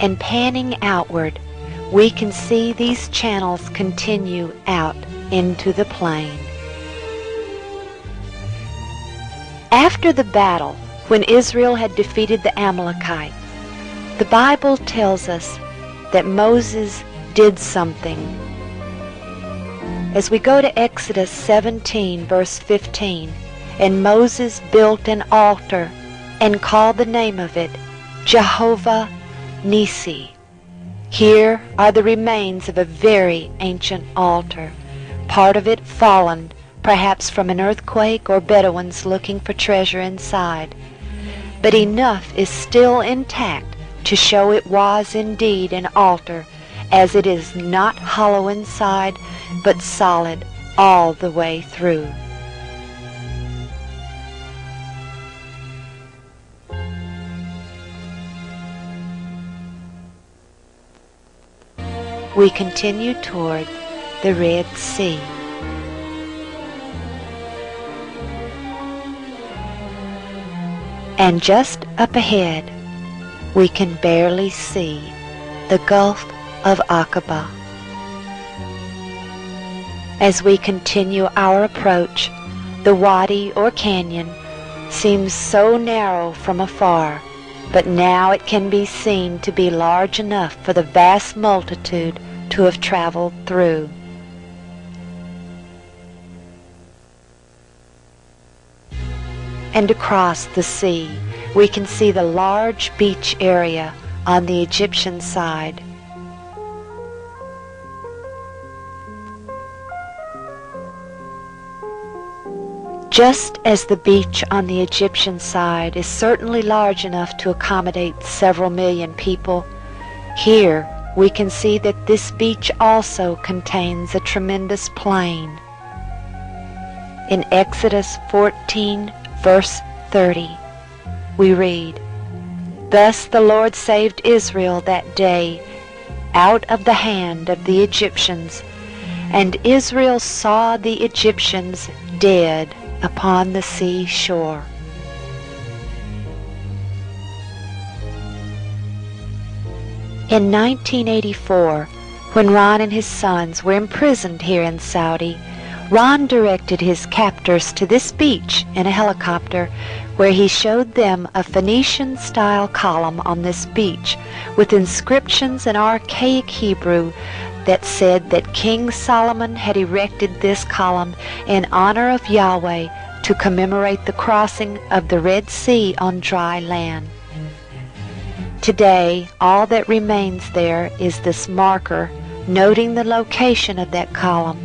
and panning outward, we can see these channels continue out into the plain. After the battle, when Israel had defeated the Amalekites, the Bible tells us that Moses did something. As we go to Exodus 17, verse 15, and Moses built an altar and called the name of it Jehovah Nissi. Here are the remains of a very ancient altar, part of it fallen, perhaps from an earthquake or Bedouins looking for treasure inside. But enough is still intact to show it was indeed an altar, as it is not hollow inside, but solid all the way through. We continue toward the Red Sea. And just up ahead, we can barely see the Gulf of Aqaba. As we continue our approach, the wadi or canyon seems so narrow from afar, but now it can be seen to be large enough for the vast multitude to have traveled through. And across the sea, we can see the large beach area on the Egyptian side. Just as the beach on the Egyptian side is certainly large enough to accommodate several million people, here we can see that this beach also contains a tremendous plain. In Exodus 14, verse 30, we read, "Thus the Lord saved Israel that day out of the hand of the Egyptians, and Israel saw the Egyptians dead upon the sea shore." In 1984, when Ron and his sons were imprisoned here in Saudi, Ron directed his captors to this beach in a helicopter, where he showed them a Phoenician-style column on this beach with inscriptions in archaic Hebrew that said that King Solomon had erected this column in honor of Yahweh to commemorate the crossing of the Red Sea on dry land. Today, all that remains there is this marker noting the location of that column,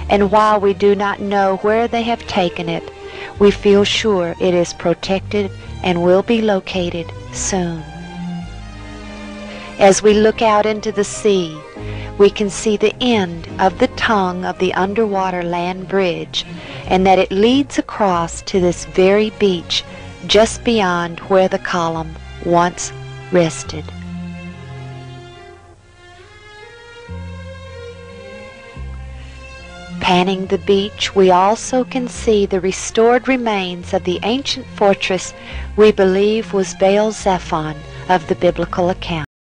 and while we do not know where they have taken it, we feel sure it is protected and will be located soon. As we look out into the sea, we can see the end of the tongue of the underwater land bridge, and that it leads across to this very beach just beyond where the column once rested. Panning the beach, we also can see the restored remains of the ancient fortress we believe was Baal Zephon of the biblical account.